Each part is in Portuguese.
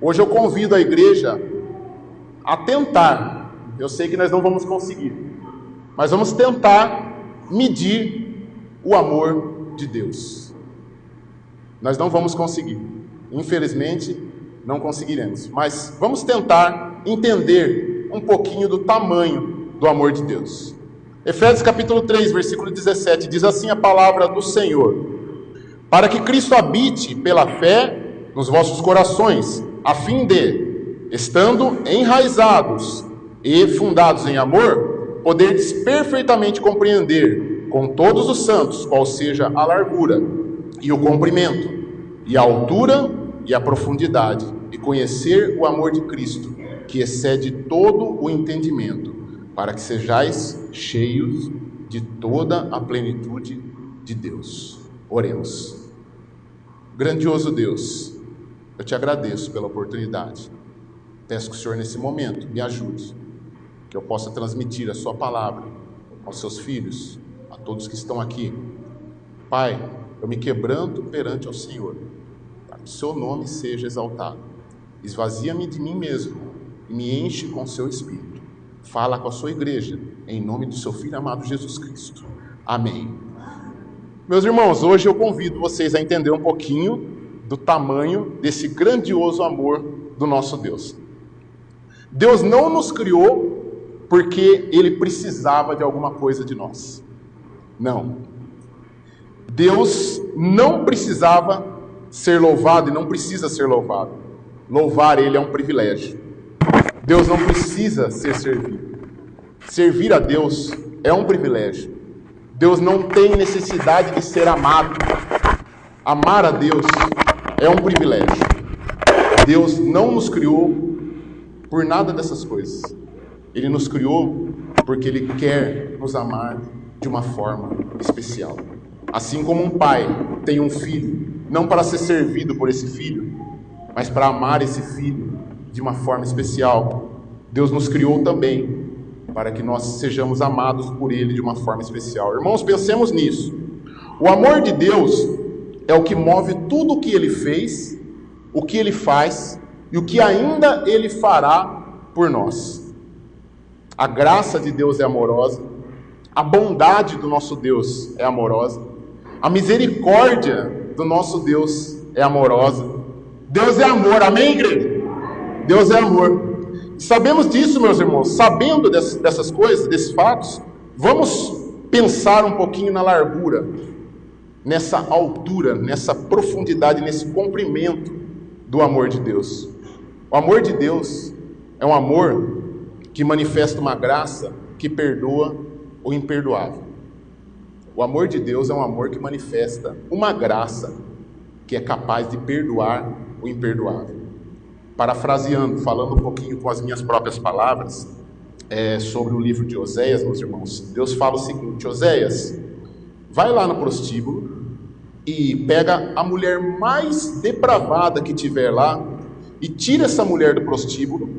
Hoje eu convido a igreja a tentar, eu sei que nós não vamos conseguir, mas vamos tentar medir o amor de Deus. Nós não vamos conseguir, infelizmente não conseguiremos, mas vamos tentar entender um pouquinho do tamanho do amor de Deus. Efésios capítulo 3, versículo 17, diz assim a palavra do Senhor: para que Cristo habite pela fé nos vossos corações, a fim de, estando enraizados e fundados em amor, poderdes perfeitamente compreender com todos os santos qual seja a largura e o comprimento, e a altura e a profundidade, e conhecer o amor de Cristo, que excede todo o entendimento, para que sejais cheios de toda a plenitude de Deus. Oremos. Grandioso Deus, eu te agradeço pela oportunidade. Peço que o Senhor nesse momento me ajude, que eu possa transmitir a sua palavra aos seus filhos, a todos que estão aqui. Pai, eu me quebranto perante ao Senhor, para que o seu nome seja exaltado. Esvazia-me de mim mesmo e me enche com o seu Espírito. Fala com a sua igreja, em nome do seu Filho amado Jesus Cristo. Amém. Meus irmãos, hoje eu convido vocês a entender um pouquinho do tamanho desse grandioso amor do nosso Deus. Deus não nos criou porque Ele precisava de alguma coisa de nós. Não. Deus não precisava ser louvado e não precisa ser louvado. Louvar Ele é um privilégio. Deus não precisa ser servido. Servir a Deus é um privilégio. Deus não tem necessidade de ser amado. Amar a Deus é um privilégio. Deus não nos criou por nada dessas coisas. Ele nos criou porque Ele quer nos amar de uma forma especial. Assim como um pai tem um filho, não para ser servido por esse filho, mas para amar esse filho de uma forma especial, Deus nos criou também para que nós sejamos amados por Ele de uma forma especial. Irmãos, pensemos nisso. O amor de Deus é o que move tudo o que Ele fez, o que Ele faz e o que ainda Ele fará por nós. A graça de Deus é amorosa, a bondade do nosso Deus é amorosa, a misericórdia do nosso Deus é amorosa. Deus é amor, amém, igreja? Deus é amor. Sabemos disso, meus irmãos. Sabendo dessas coisas, desses fatos, vamos pensar um pouquinho na largura, nessa altura, nessa profundidade, nesse comprimento do amor de Deus. O amor de Deus é um amor que manifesta uma graça que perdoa o imperdoável. O amor de Deus é um amor que manifesta uma graça que é capaz de perdoar o imperdoável. Parafraseando, falando um pouquinho com as minhas próprias palavras, sobre o livro de Oséias, meus irmãos, Deus fala o seguinte: Oséias, vai lá no prostíbulo e pega a mulher mais depravada que tiver lá e tira essa mulher do prostíbulo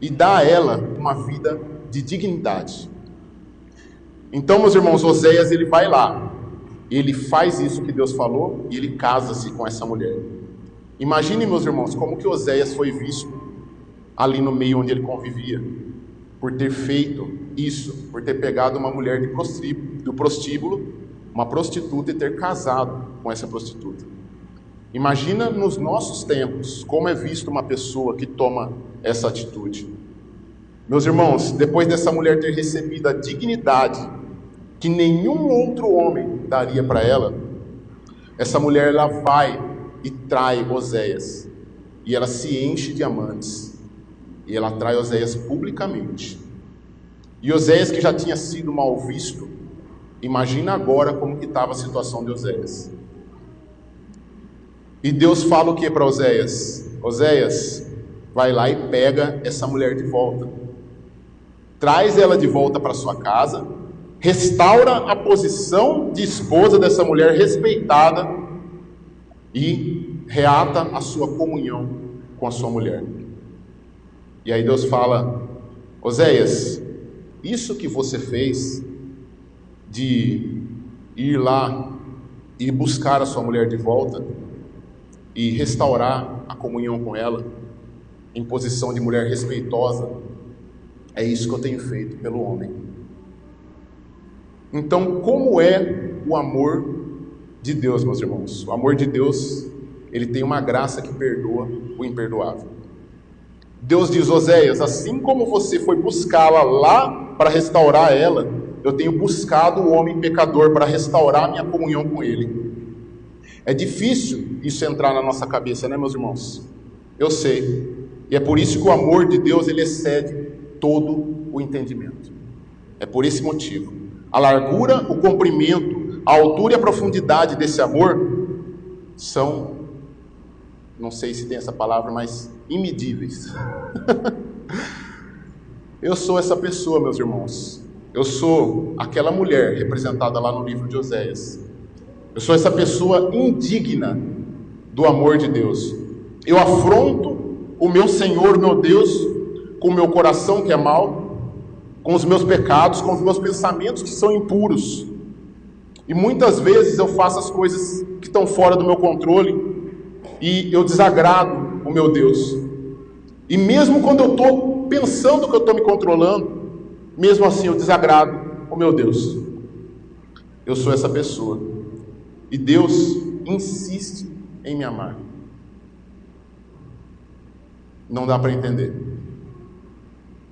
e dá a ela uma vida de dignidade. Então, meus irmãos, Oséias, ele vai lá, ele faz isso que Deus falou e ele casa-se com essa mulher. Imagine, meus irmãos, como que Oséias foi visto ali no meio onde ele convivia, por ter feito isso, por ter pegado uma mulher do prostíbulo, uma prostituta, e ter casado com essa prostituta. Imagina nos nossos tempos, como é visto uma pessoa que toma essa atitude. Meus irmãos, depois dessa mulher ter recebido a dignidade que nenhum outro homem daria para ela, essa mulher, ela vai e trai Oséias, e ela se enche de amantes, e ela trai Oséias publicamente. E Oséias, que já tinha sido mal visto, imagina agora como que estava a situação de Oséias. E Deus fala o que para Oséias? Oséias, vai lá e pega essa mulher de volta, traz ela de volta para sua casa, restaura a posição de esposa dessa mulher respeitada e reata a sua comunhão com a sua mulher. E aí Deus fala: Oséias, isso que você fez de ir lá e buscar a sua mulher de volta e restaurar a comunhão com ela, em posição de mulher respeitosa. É isso que eu tenho feito pelo homem. Então, como é o amor de Deus, meus irmãos? O amor de Deus, ele tem uma graça que perdoa o imperdoável. Deus diz: Oséias, assim como você foi buscá-la lá para restaurar ela, eu tenho buscado o homem pecador para restaurar a minha comunhão com ele. É difícil isso entrar na nossa cabeça, né, meus irmãos? Eu sei. E é por isso que o amor de Deus, ele excede todo o entendimento. É por esse motivo. A largura, o comprimento, a altura e a profundidade desse amor são, não sei se tem essa palavra, mas imedíveis. Eu sou essa pessoa, meus irmãos. Eu sou aquela mulher representada lá no livro de Oséias. Eu sou essa pessoa indigna do amor de Deus. Eu afronto o meu Senhor, meu Deus, com o meu coração que é mau, com os meus pecados, com os meus pensamentos que são impuros. E muitas vezes eu faço as coisas que estão fora do meu controle e eu desagrado o meu Deus. E mesmo quando eu estou pensando que eu estou me controlando, mesmo assim eu desagrado o meu Deus. Eu sou essa pessoa. E Deus insiste em me amar. Não dá para entender.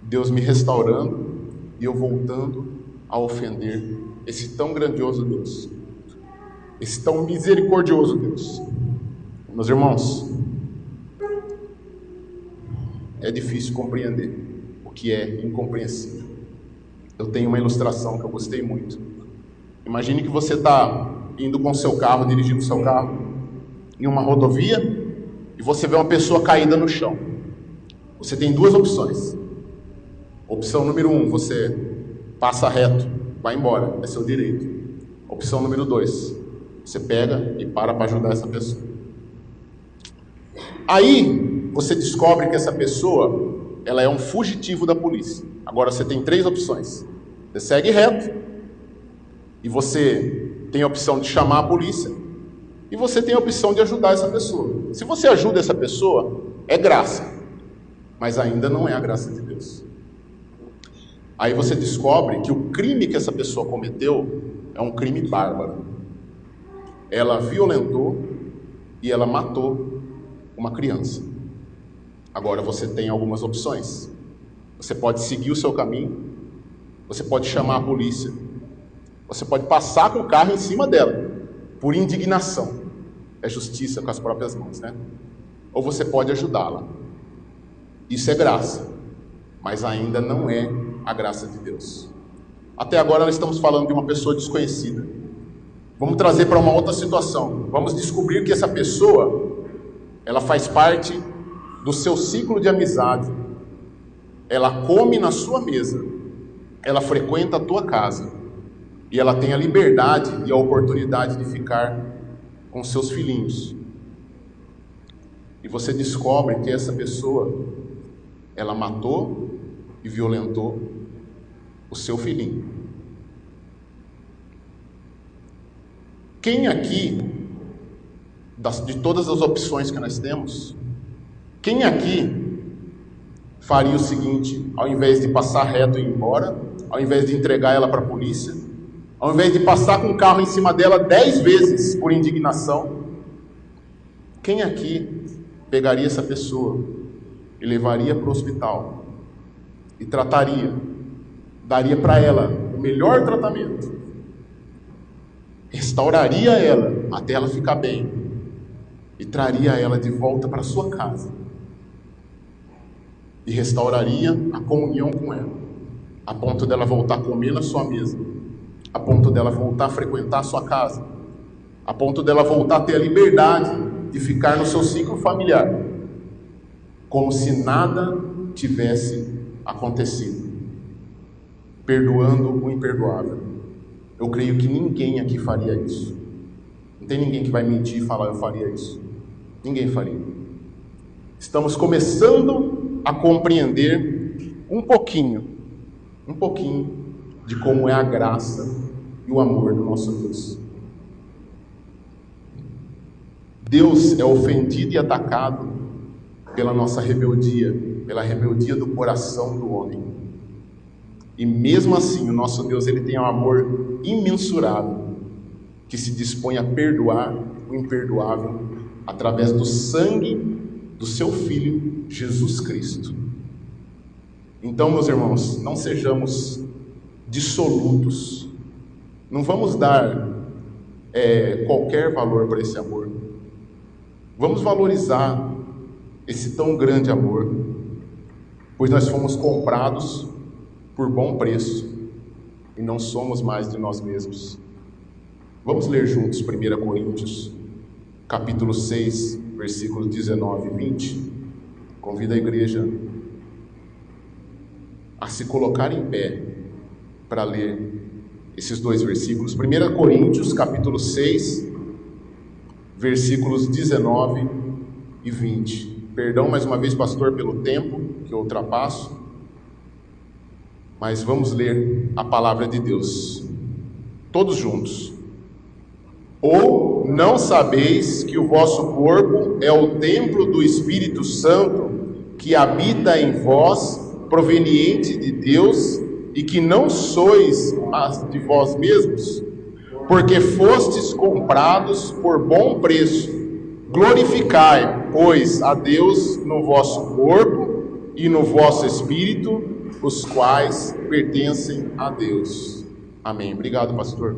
Deus me restaurando e eu voltando a ofender esse tão grandioso Deus, esse tão misericordioso Deus. Meus irmãos, é difícil compreender o que é incompreensível. Eu tenho uma ilustração que eu gostei muito. Imagine que você está indo com o seu carro, dirigindo o seu carro em uma rodovia e você vê uma pessoa caída no chão. Você tem duas opções. Opção número 1, você passa reto, vai embora, é seu direito. Opção número 2, você pega e para ajudar essa pessoa. Aí você descobre que essa pessoa, ela é um fugitivo da polícia. Agora você tem 3 opções. Você segue reto e você tem a opção de chamar a polícia e você tem a opção de ajudar essa pessoa. Se você ajuda essa pessoa, é graça, mas ainda não é a graça de Deus. Aí você descobre que o crime que essa pessoa cometeu é um crime bárbaro. Ela violentou e ela matou uma criança. Agora você tem algumas opções. Você pode seguir o seu caminho, você pode chamar a polícia, você pode passar com o carro em cima dela, por indignação. É justiça com as próprias mãos, né? Ou você pode ajudá-la. Isso é graça, mas ainda não é a graça de Deus. Até agora nós estamos falando de uma pessoa desconhecida. Vamos trazer para uma outra situação. Vamos descobrir que essa pessoa, ela faz parte do seu ciclo de amizade. Ela come na sua mesa, ela frequenta a tua casa e ela tem a liberdade e a oportunidade de ficar com seus filhinhos. E você descobre que essa pessoa, ela matou e violentou o seu filhinho. Quem aqui, de todas as opções que nós temos, quem aqui faria o seguinte, ao invés de passar reto e ir embora, ao invés de entregar ela para a polícia, ao invés de passar com o carro em cima dela 10 vezes por indignação, quem aqui pegaria essa pessoa e levaria para o hospital e trataria, daria para ela o melhor tratamento, restauraria ela até ela ficar bem e traria ela de volta para sua casa e restauraria a comunhão com ela, a ponto dela voltar a comer na sua mesa, a ponto dela voltar a frequentar a sua casa, a ponto dela voltar a ter a liberdade de ficar no seu ciclo familiar, como se nada tivesse acontecido, perdoando o imperdoável. Eu creio que ninguém aqui faria isso. Não tem ninguém que vai mentir e falar eu faria isso. Ninguém faria. Estamos começando a compreender um pouquinho de como é a graça e o amor do nosso Deus. Deus é ofendido e atacado pela nossa rebeldia, pela rebeldia do coração do homem. E mesmo assim, o nosso Deus, ele tem um amor imensurável, que se dispõe a perdoar o imperdoável através do sangue do seu Filho, Jesus Cristo. Então, meus irmãos, não sejamos dissolutos, não vamos dar qualquer valor para esse amor. Vamos valorizar esse tão grande amor, pois nós fomos comprados por bom preço e não somos mais de nós mesmos. Vamos ler juntos 1 Coríntios, capítulo 6, versículos 19 e 20. Convido a igreja a se colocar em pé para ler esses dois versículos. 1 Coríntios, capítulo 6, versículos 19 e 20. Perdão mais uma vez, pastor, pelo tempo que eu ultrapasso, mas vamos ler a palavra de Deus, todos juntos. Ou não sabeis que o vosso corpo é o templo do Espírito Santo, que habita em vós, proveniente de Deus, e que não sois de vós mesmos, porque fostes comprados por bom preço. Glorificai, pois, a Deus no vosso corpo e no vosso espírito, os quais pertencem a Deus. Amém. Obrigado, pastor.